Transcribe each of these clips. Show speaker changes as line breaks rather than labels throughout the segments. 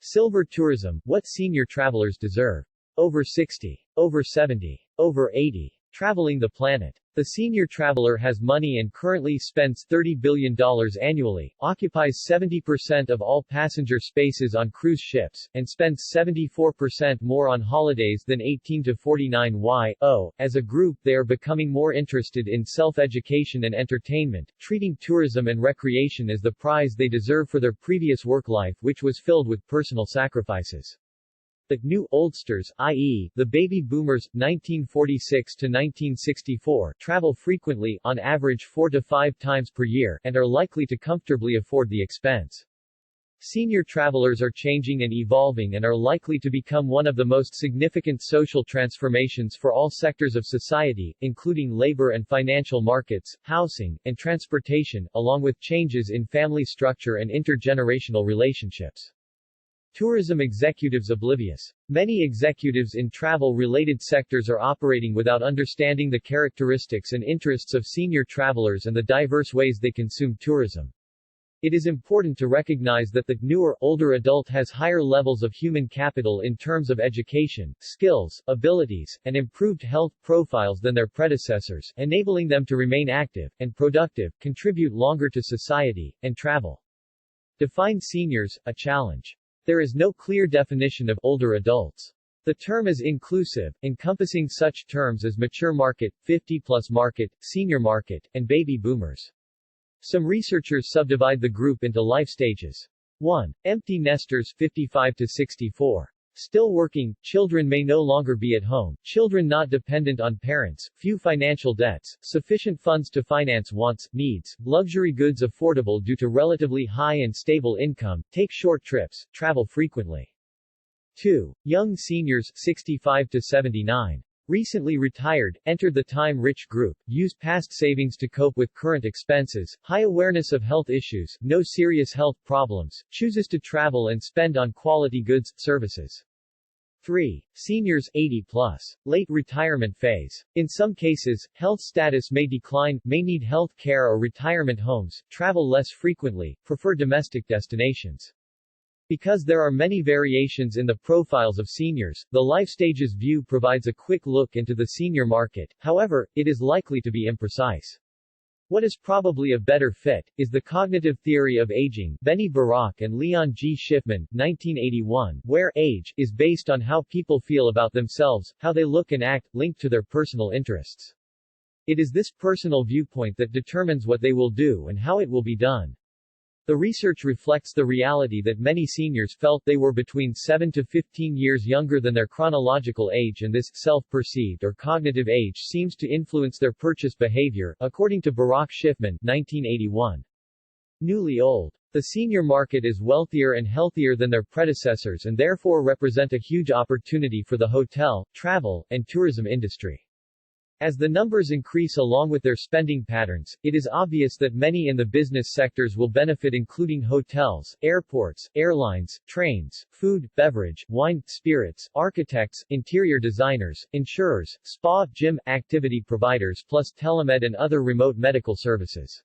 Silver tourism, what senior travelers deserve. Over 60. Over 70. Over 80. Traveling the planet. The senior traveler has money and currently spends $30 billion annually, occupies 70% of all passenger spaces on cruise ships, and spends 74% more on holidays than 18 to 49-year-olds. As a group, they are becoming more interested in self-education and entertainment, treating tourism and recreation as the prize they deserve for their previous work life, which was filled with personal sacrifices. The new oldsters, i.e., the baby boomers, 1946 to 1964, travel frequently, on average 4 to 5 times per year, and are likely to comfortably afford the expense. Senior travelers are changing and evolving and are likely to become one of the most significant social transformations for all sectors of society, including labor and financial markets, housing, and transportation, along with changes in family structure and intergenerational relationships. Tourism executives oblivious. Many executives in travel-related sectors are operating without understanding the characteristics and interests of senior travelers and the diverse ways they consume tourism. It is important to recognize that the newer, older adult has higher levels of human capital in terms of education, skills, abilities, and improved health profiles than their predecessors, enabling them to remain active and productive, contribute longer to society, and travel. Define seniors, a challenge. There is no clear definition of older adults. The term is inclusive, encompassing such terms as mature market, 50-plus market, senior market, and baby boomers. Some researchers subdivide the group into life stages. 1. Empty nesters, 55 to 64. Still working, children may no longer be at home, children not dependent on parents, few financial debts, sufficient funds to finance wants, needs, luxury goods affordable due to relatively high and stable income, take short trips, travel frequently. 2. Young seniors, 65 to 79. Recently retired, entered the time-rich group, use past savings to cope with current expenses, high awareness of health issues, no serious health problems, chooses to travel and spend on quality goods, services. 3. Seniors, 80+. Late retirement phase. In some cases, health status may decline, may need health care or retirement homes, travel less frequently, prefer domestic destinations. Because there are many variations in the profiles of seniors, the Life Stages view provides a quick look into the senior market, however, it is likely to be imprecise. What is probably a better fit, is the cognitive theory of aging, Benny Barak and Leon G. Schiffman, 1981, where age is based on how people feel about themselves, how they look and act, linked to their personal interests. It is this personal viewpoint that determines what they will do and how it will be done. The research reflects the reality that many seniors felt they were between 7 to 15 years younger than their chronological age, and this self-perceived or cognitive age seems to influence their purchase behavior, according to Barak Schiffman, 1981. Newly old. The senior market is wealthier and healthier than their predecessors and therefore represent a huge opportunity for the hotel, travel, and tourism industry. As the numbers increase along with their spending patterns, it is obvious that many in the business sectors will benefit, including hotels, airports, airlines, trains, food, beverage, wine, spirits, architects, interior designers, insurers, spa, gym, activity providers plus telemed and other remote medical services.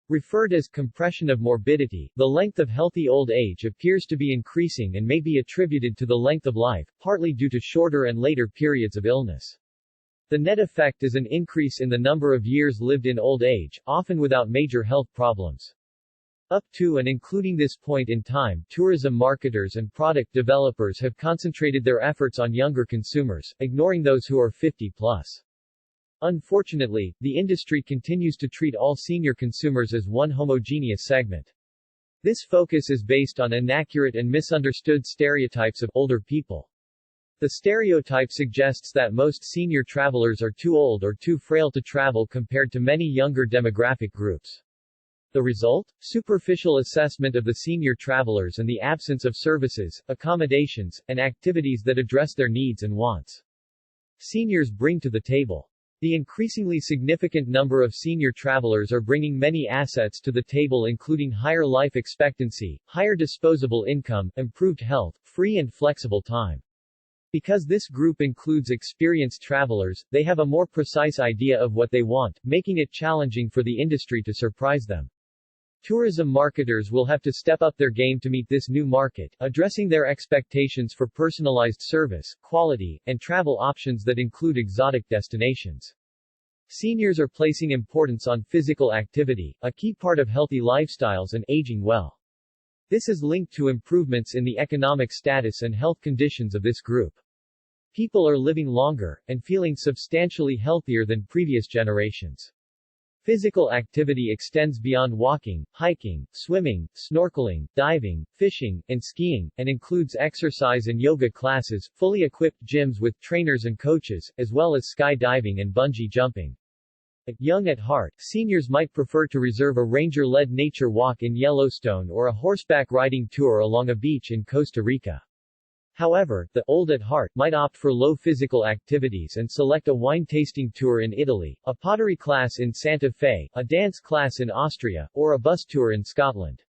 Referred as compression of morbidity, the length of healthy old age appears to be increasing and may be attributed to the length of life, partly due to shorter and later periods of illness. The net effect is an increase in the number of years lived in old age, often without major health problems. Up to and including this point in time, tourism marketers and product developers have concentrated their efforts on younger consumers, ignoring those who are 50+. Unfortunately, the industry continues to treat all senior consumers as one homogeneous segment. This focus is based on inaccurate and misunderstood stereotypes of older people. The stereotype suggests that most senior travelers are too old or too frail to travel compared to many younger demographic groups. The result? Superficial assessment of the senior travelers and the absence of services, accommodations, and activities that address their needs and wants. Seniors bring to the table. The increasingly significant number of senior travelers are bringing many assets to the table, including higher life expectancy, higher disposable income, improved health, free and flexible time. Because this group includes experienced travelers, they have a more precise idea of what they want, making it challenging for the industry to surprise them. Tourism marketers will have to step up their game to meet this new market, addressing their expectations for personalized service, quality, and travel options that include exotic destinations. Seniors are placing importance on physical activity, a key part of healthy lifestyles and aging well. This is linked to improvements in the economic status and health conditions of this group. People are living longer, and feeling substantially healthier than previous generations. Physical activity extends beyond walking, hiking, swimming, snorkeling, diving, fishing, and skiing, and includes exercise and yoga classes, fully equipped gyms with trainers and coaches, as well as skydiving and bungee jumping. Young at heart, seniors might prefer to reserve a ranger-led nature walk in Yellowstone or a horseback riding tour along a beach in Costa Rica. However, the old at heart might opt for low physical activities and select a wine tasting tour in Italy, a pottery class in Santa Fe, a dance class in Austria, or a bus tour in Scotland.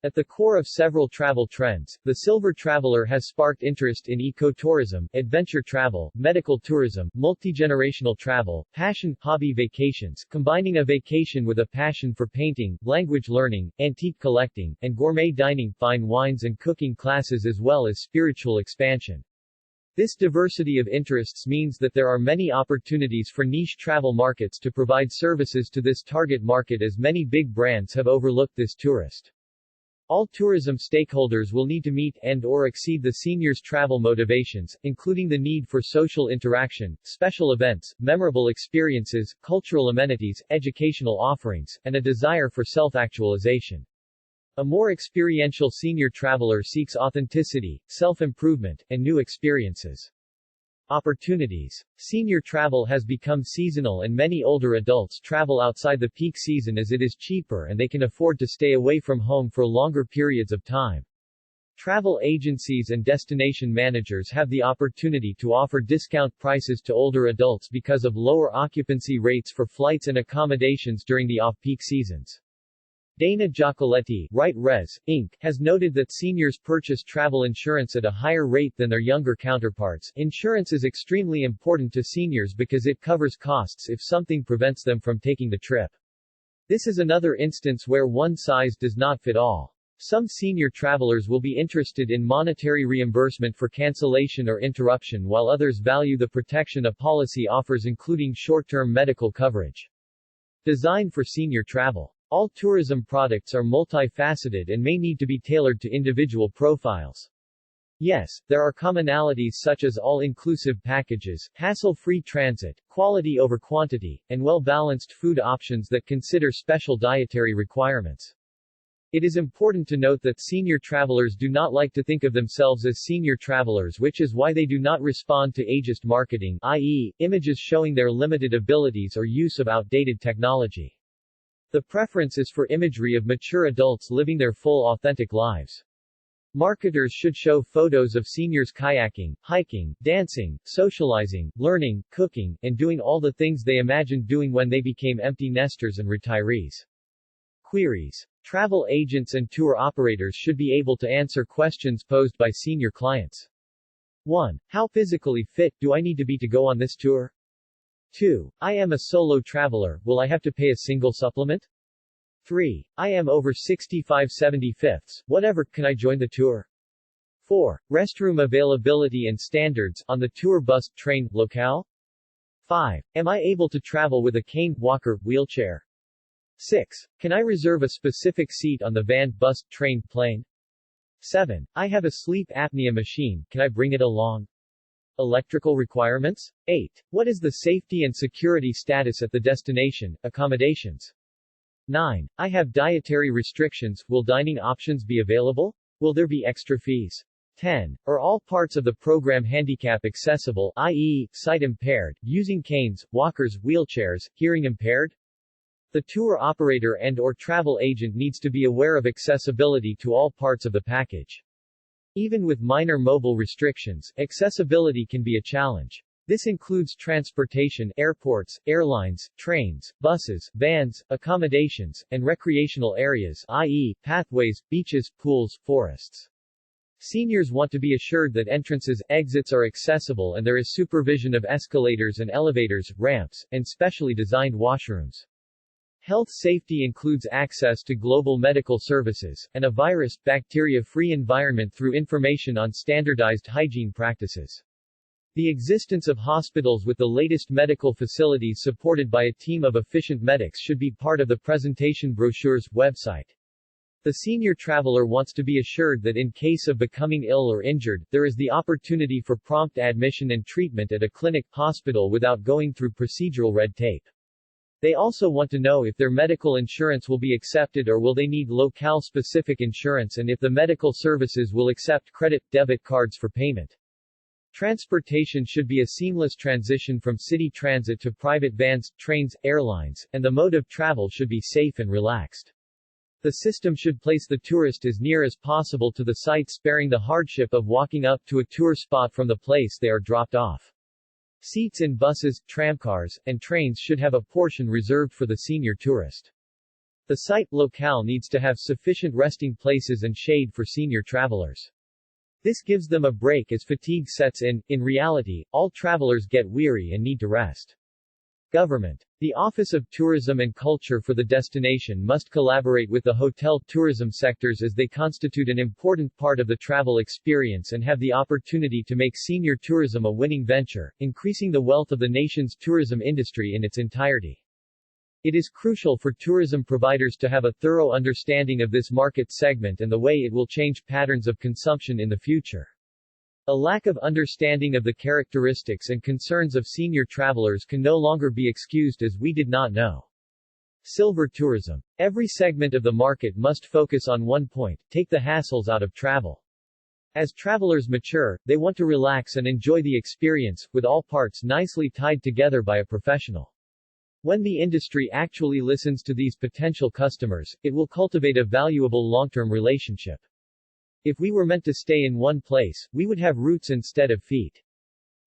At the core of several travel trends, the Silver Traveler has sparked interest in ecotourism, adventure travel, medical tourism, multi-generational travel, passion, hobby vacations, combining a vacation with a passion for painting, language learning, antique collecting, and gourmet dining, fine wines and cooking classes as well as spiritual expansion. This diversity of interests means that there are many opportunities for niche travel markets to provide services to this target market, as many big brands have overlooked this tourist. All tourism stakeholders will need to meet and/or exceed the seniors' travel motivations, including the need for social interaction, special events, memorable experiences, cultural amenities, educational offerings, and a desire for self-actualization. A more experiential senior traveler seeks authenticity, self-improvement, and new experiences. Opportunities. Senior travel has become seasonal, and many older adults travel outside the peak season as it is cheaper and they can afford to stay away from home for longer periods of time. Travel agencies and destination managers have the opportunity to offer discount prices to older adults because of lower occupancy rates for flights and accommodations during the off-peak seasons. Dana Giacoletti, Right Res, Inc., has noted that seniors purchase travel insurance at a higher rate than their younger counterparts. Insurance is extremely important to seniors because it covers costs if something prevents them from taking the trip. This is another instance where one size does not fit all. Some senior travelers will be interested in monetary reimbursement for cancellation or interruption, while others value the protection a policy offers, including short-term medical coverage. Design for senior travel. All tourism products are multifaceted and may need to be tailored to individual profiles. Yes, there are commonalities such as all-inclusive packages, hassle-free transit, quality over quantity, and well-balanced food options that consider special dietary requirements. It is important to note that senior travelers do not like to think of themselves as senior travelers, which is why they do not respond to ageist marketing, i.e., images showing their limited abilities or use of outdated technology. The preference is for imagery of mature adults living their full authentic lives. Marketers should show photos of seniors kayaking, hiking, dancing, socializing, learning, cooking, and doing all the things they imagined doing when they became empty nesters and retirees. Queries. Travel agents and tour operators should be able to answer questions posed by senior clients. 1. How physically fit do I need to be to go on this tour? 2. I am a solo traveler, will I have to pay a single supplement? 3. I am over 65/75, whatever, can I join the tour? 4. Restroom availability and standards on the tour bus, train, locale? 5. Am I able to travel with a cane, walker, wheelchair? 6. Can I reserve a specific seat on the van, bus, train, plane? 7. I have a sleep apnea machine, can I bring it along? Electrical requirements? 8. What is the safety and security status at the destination, accommodations? 9. I have dietary restrictions, will dining options be available? Will there be extra fees? 10. Are all parts of the program handicap accessible, i.e., sight impaired, using canes, walkers, wheelchairs, hearing impaired? The tour operator and/or travel agent needs to be aware of accessibility to all parts of the package. Even with minor mobile restrictions, accessibility can be a challenge. This includes transportation, airports, airlines, trains, buses, vans, accommodations, and recreational areas, i.e., pathways, beaches, pools, forests. Seniors want to be assured that entrances, exits are accessible and there is supervision of escalators and elevators, ramps, and specially designed washrooms. Health safety includes access to global medical services, and a virus, bacteria-free environment through information on standardized hygiene practices. The existence of hospitals with the latest medical facilities supported by a team of efficient medics should be part of the presentation brochure's website. The senior traveler wants to be assured that in case of becoming ill or injured, there is the opportunity for prompt admission and treatment at a clinic, hospital without going through procedural red tape. They also want to know if their medical insurance will be accepted or will they need locale-specific insurance and if the medical services will accept credit, debit cards for payment. Transportation should be a seamless transition from city transit to private vans, trains, airlines, and the mode of travel should be safe and relaxed. The system should place the tourist as near as possible to the site, sparing the hardship of walking up to a tour spot from the place they are dropped off. Seats in buses, tramcars, and trains should have a portion reserved for the senior tourist. The site locale needs to have sufficient resting places and shade for senior travelers. This gives them a break as fatigue sets in. In reality, all travelers get weary and need to rest. Government. The Office of Tourism and Culture for the destination must collaborate with the hotel tourism sectors as they constitute an important part of the travel experience and have the opportunity to make senior tourism a winning venture, increasing the wealth of the nation's tourism industry in its entirety. It is crucial for tourism providers to have a thorough understanding of this market segment and the way it will change patterns of consumption in the future. A lack of understanding of the characteristics and concerns of senior travelers can no longer be excused as we did not know. Silver tourism. Every segment of the market must focus on one point: take the hassles out of travel. As travelers mature, they want to relax and enjoy the experience, with all parts nicely tied together by a professional. When the industry actually listens to these potential customers, it will cultivate a valuable long-term relationship. If we were meant to stay in one place, we would have roots instead of feet.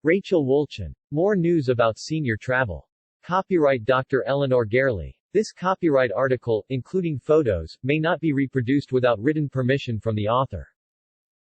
Rachel Wolchin. More news about senior travel. Copyright Dr. Eleanor Garley. This copyright article, including photos, may not be reproduced without written permission from the author.